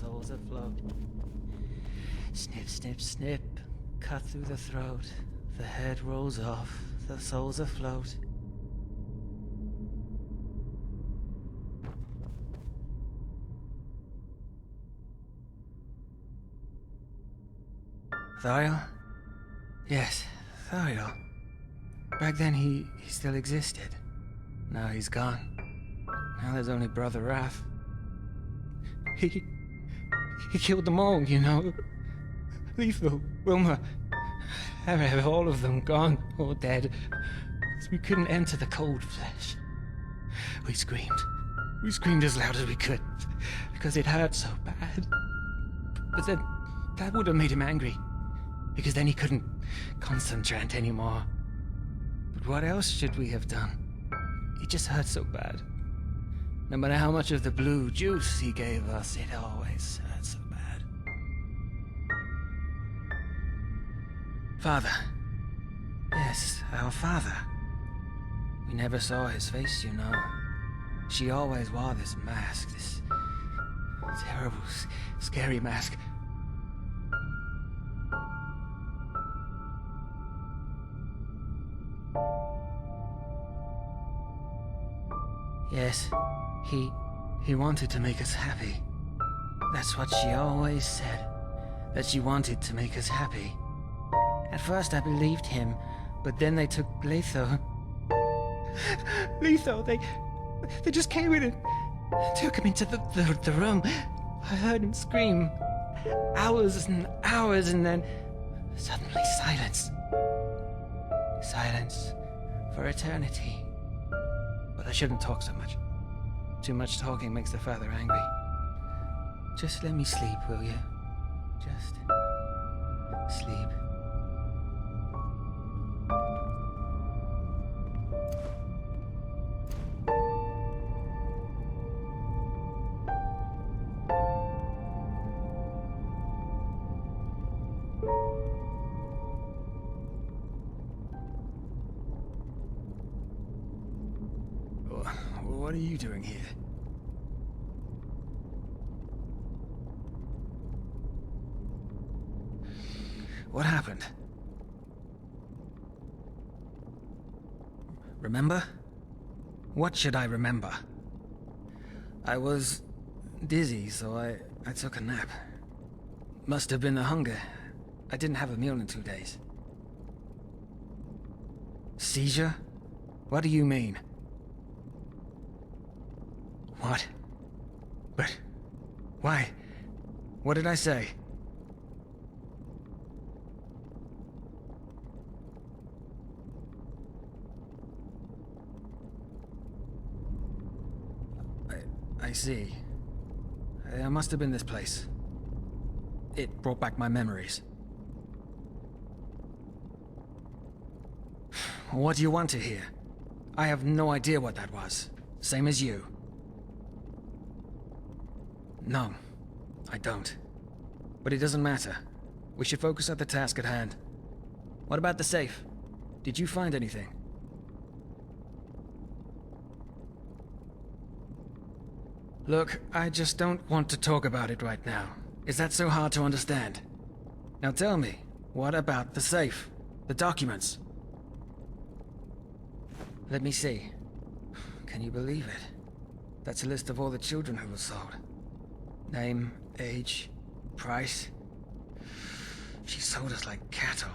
soul's afloat. Snip, snip, snip, cut through the throat. The head rolls off, the soul's afloat. Thariel? Yes, Thariel. Back then he still existed. Now he's gone. Now there's only Brother Wrath. He killed them all, you know. Lethal, Wilma, all of them gone or dead. We couldn't enter the cold flesh. We screamed. We screamed as loud as we could, because it hurt so bad. But then, that would have made him angry, because then he couldn't concentrate anymore. But what else should we have done? It just hurt so bad. No matter how much of the blue juice he gave us, it always hurt so bad. Father. Yes, our father. We never saw his face, you know. She always wore this mask, this terrible, scary mask. Yes, he wanted to make us happy. That's what she always said, that she wanted to make us happy. At first I believed him, but then they took Letho. Letho, they just came in and took him into the room. I heard him scream. Hours and hours, and then suddenly silence. Silence for eternity. But I shouldn't talk so much. Too much talking makes the father angry. Just let me sleep, will you? Just sleep. What are you doing here? What happened? Remember? What should I remember? I was dizzy, so I took a nap. Must have been the hunger. I didn't have a meal in 2 days. Seizure? What do you mean? What? But why? What did I say? I see. I must have been this place. It brought back my memories. What do you want to hear? I have no idea what that was. Same as you. No, I don't. But it doesn't matter. We should focus on the task at hand. What about the safe? Did you find anything? Look, I just don't want to talk about it right now. Is that so hard to understand? Now tell me, what about the safe? The documents? Let me see. Can you believe it? That's a list of all the children who were sold. Name, age, price. She sold us like cattle.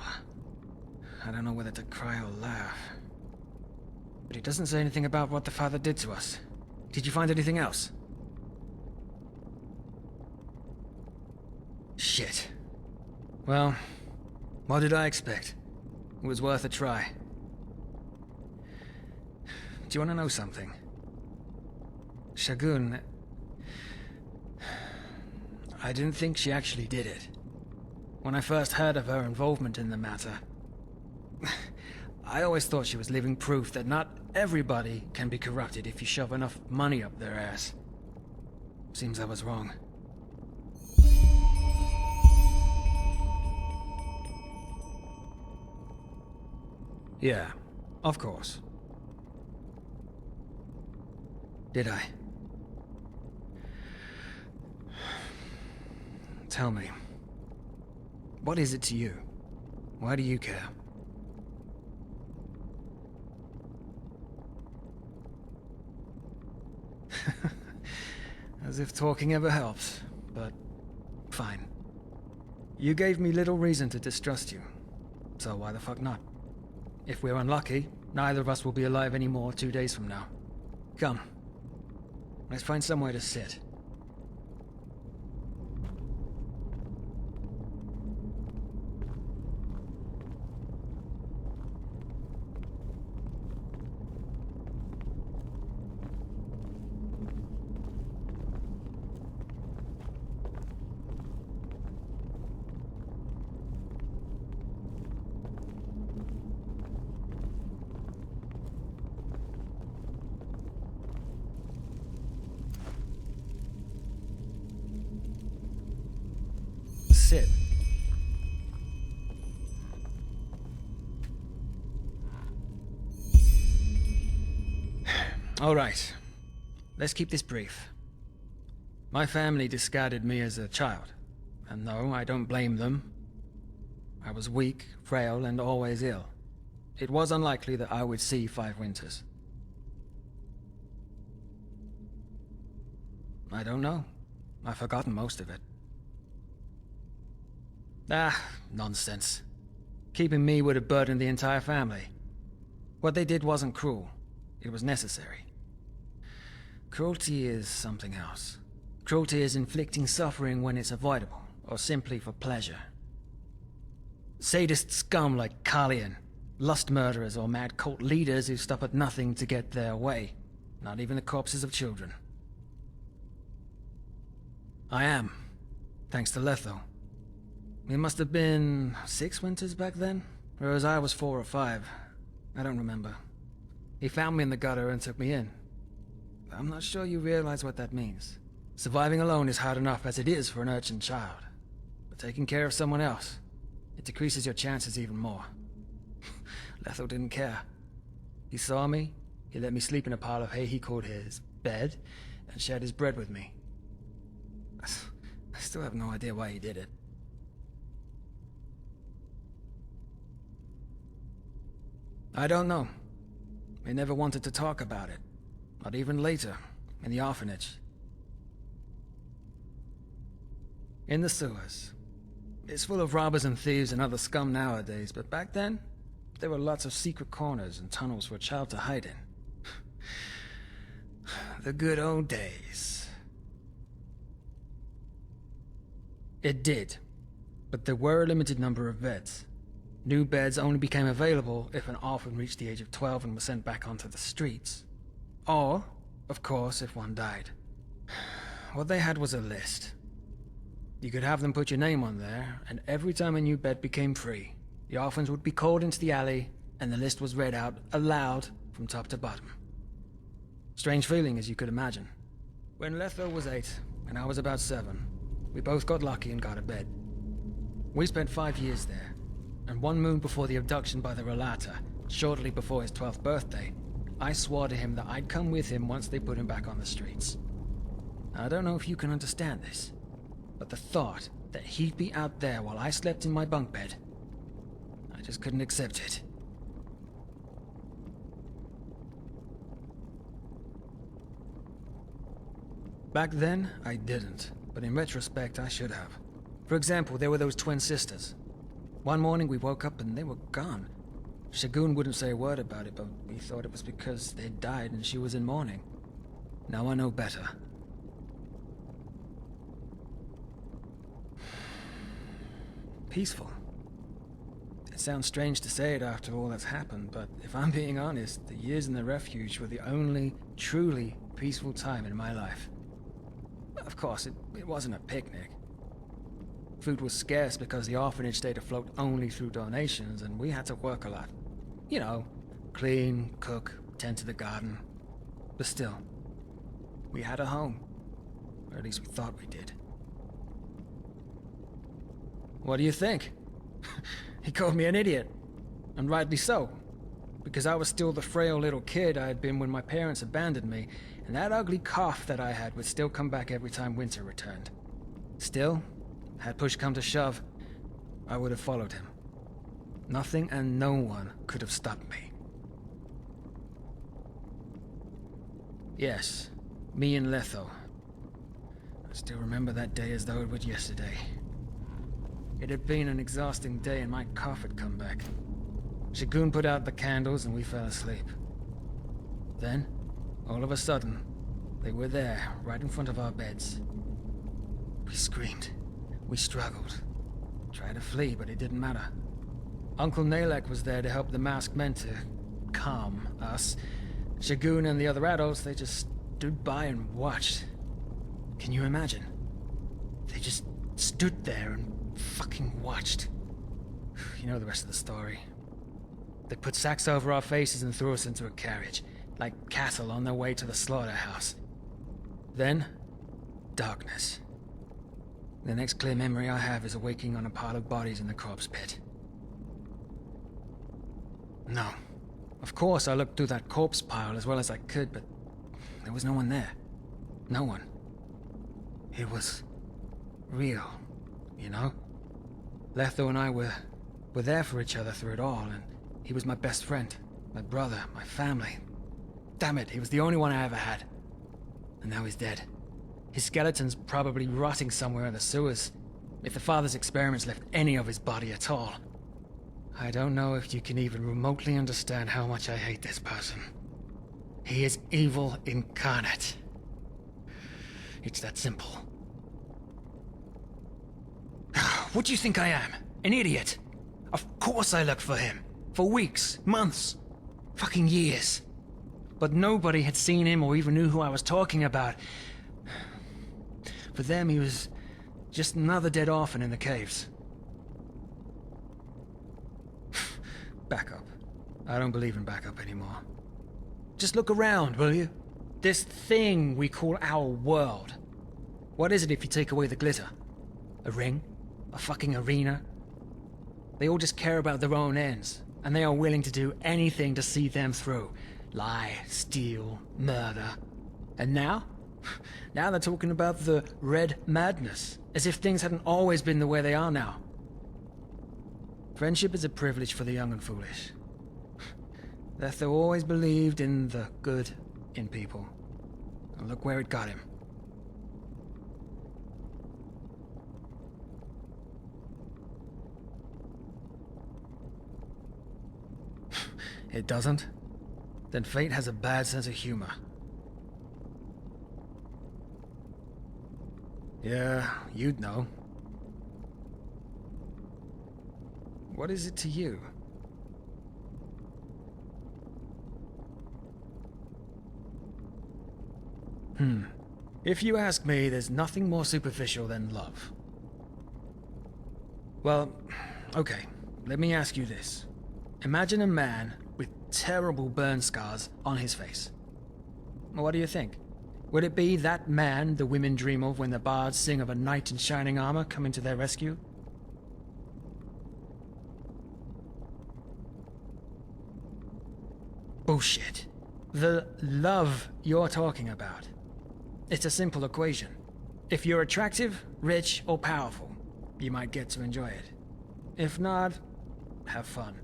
I don't know whether to cry or laugh. But it doesn't say anything about what the father did to us. Did you find anything else? Shit. Well, what did I expect? It was worth a try. Do you want to know something? Shagun... I didn't think she actually did it. When I first heard of her involvement in the matter, I always thought she was living proof that not everybody can be corrupted if you shove enough money up their ass. Seems I was wrong. Yeah, of course. Did I? tell me. What is it to you? Why do you care? As if talking ever helps, but fine. You gave me little reason to distrust you, so why the fuck not? If we're unlucky, neither of us will be alive anymore 2 days from now. Come, let's find somewhere to sit. Sit. All right. Let's keep this brief. My family discarded me as a child, and no, I don't blame them. I was weak, frail, and always ill. It was unlikely that I would see 5 winters. I don't know. I've forgotten most of it. Ah, nonsense. Keeping me would have burdened the entire family. What they did wasn't cruel. It was necessary. Cruelty is something else. Cruelty is inflicting suffering when it's avoidable, or simply for pleasure. Sadist scum like Carlian, lust murderers or mad cult leaders who stop at nothing to get their way. Not even the corpses of children. I am, thanks to Letho. It must have been 6 winters back then, whereas I was 4 or 5. I don't remember. He found me in the gutter and took me in. I'm not sure you realize what that means. Surviving alone is hard enough as it is for an urchin child. But taking care of someone else, it decreases your chances even more. Letho didn't care. He saw me, he let me sleep in a pile of hay he called his bed, and shared his bread with me. I still have no idea why he did it. I don't know. He never wanted to talk about it. Not even later, in the orphanage. In the sewers. It's full of robbers and thieves and other scum nowadays, but back then, there were lots of secret corners and tunnels for a child to hide in. The good old days. It did, but there were a limited number of beds. New beds only became available if an orphan reached the age of 12 and was sent back onto the streets. Or, of course, if one died. What they had was a list. You could have them put your name on there, and every time a new bed became free, the orphans would be called into the alley, and the list was read out aloud from top to bottom. Strange feeling, as you could imagine. When Letho was 8, and I was about 7, we both got lucky and got a bed. We spent 5 years there. And 1 moon before the abduction by the Relata, shortly before his 12th birthday, I swore to him that I'd come with him once they put him back on the streets. I don't know if you can understand this, but the thought that he'd be out there while I slept in my bunk bed, I just couldn't accept it. Back then, I didn't, but in retrospect, I should have. For example, there were those twin sisters. One morning we woke up and they were gone. Shagun wouldn't say a word about it, but we thought it was because they'd died and she was in mourning. Now I know better. Peaceful. It sounds strange to say it after all that's happened, but if I'm being honest, the years in the refuge were the only truly peaceful time in my life. Of course, it wasn't a picnic. Food was scarce because the orphanage stayed afloat only through donations, and we had to work a lot. You know, clean, cook, tend to the garden. But still, we had a home. Or at least we thought we did. What do you think? He called me an idiot. And rightly so. Because I was still the frail little kid I had been when my parents abandoned me, and that ugly cough that I had would still come back every time winter returned. Still, had push come to shove, I would have followed him. Nothing and no one could have stopped me. Yes, me and Letho. I still remember that day as though it was yesterday. It had been an exhausting day and my cough had come back. Shagun put out the candles and we fell asleep. Then, all of a sudden, they were there, right in front of our beds. We screamed. We struggled. Tried to flee, but it didn't matter. Uncle Nalek was there to help the masked men to calm us. Shagun and the other adults, they just stood by and watched. Can you imagine? They just stood there and fucking watched. You know the rest of the story. They put sacks over our faces and threw us into a carriage, like cattle on their way to the slaughterhouse. Then, darkness. The next clear memory I have is awaking on a pile of bodies in the corpse pit. No. Of course I looked through that corpse pile as well as I could, but there was no one there. No one. It was real, you know? Letho and I were there for each other through it all, and he was my best friend, my brother, my family. Damn it, he was the only one I ever had. And now he's dead. His skeleton's probably rotting somewhere in the sewers, if the father's experiments left any of his body at all. I don't know if you can even remotely understand how much I hate this person. He is evil incarnate. It's that simple. What do you think I am? An idiot? Of course I looked for him. For weeks, months, fucking years. But nobody had seen him or even knew who I was talking about. For them, he was just another dead orphan in the caves. Backup. I don't believe in backup anymore. Just look around, will you? This thing we call our world. What is it if you take away the glitter? A ring? A fucking arena? They all just care about their own ends, and they are willing to do anything to see them through. Lie, steal, murder. And now? Now they're talking about the red madness, as if things hadn't always been the way they are now. Friendship is a privilege for the young and foolish. Letho always believed in the good in people. And look where it got him. It doesn't? Then fate has a bad sense of humor. Yeah, you'd know. What is it to you? If you ask me, there's nothing more superficial than love. Well, okay, let me ask you this. Imagine a man with terrible burn scars on his face. What do you think? Would it be that man the women dream of when the bards sing of a knight in shining armor coming to their rescue? Bullshit. The love you're talking about. It's a simple equation. If you're attractive, rich, or powerful, you might get to enjoy it. If not, have fun.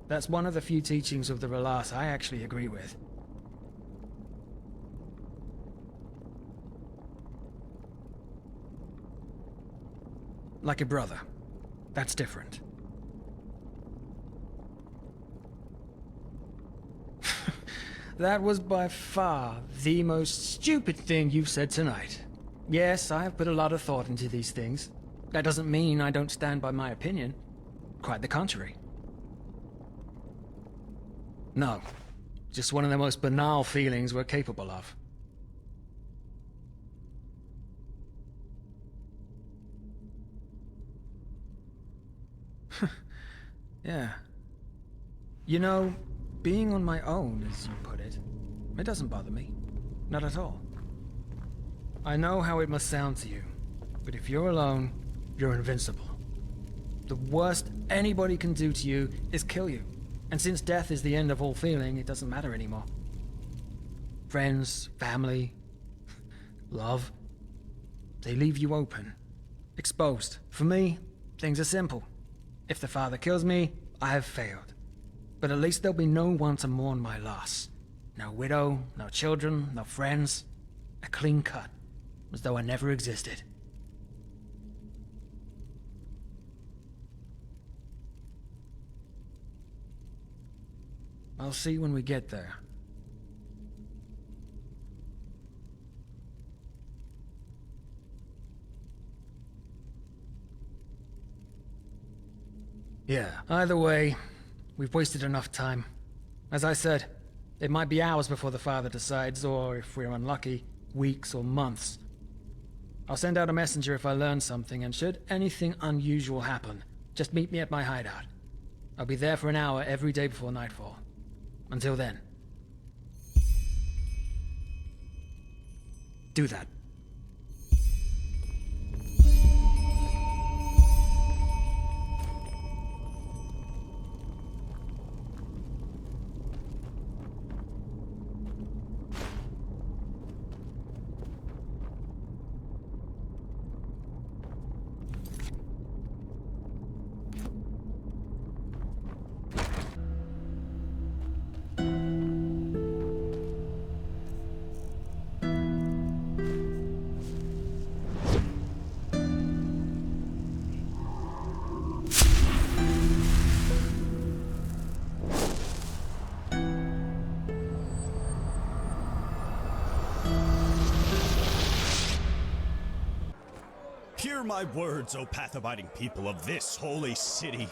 That's one of the few teachings of the Relas I actually agree with. Like a brother. That's different. That was by far the most stupid thing you've said tonight. Yes, I have put a lot of thought into these things. That doesn't mean I don't stand by my opinion. Quite the contrary. No, just one of the most banal feelings we're capable of. Yeah. You know, being on my own, as you put it, it doesn't bother me. Not at all. I know how it must sound to you, but if you're alone, you're invincible. The worst anybody can do to you is kill you. And since death is the end of all feeling, it doesn't matter anymore. Friends, family, love, they leave you open. exposed. For me, things are simple. If the father kills me, I have failed. But at least there'll be no one to mourn my loss. No widow, no children, no friends. A clean cut, as though I never existed. I'll see when we get there. Yeah, either way, we've wasted enough time. As I said, it might be hours before the father decides, or if we're unlucky, weeks or months. I'll send out a messenger if I learn something, and should anything unusual happen, just meet me at my hideout. I'll be there for an hour every day before nightfall. Until then. Do that. Hear my words, O path-abiding people of this holy city.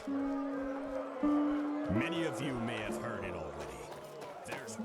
Many of you may have heard it already. There's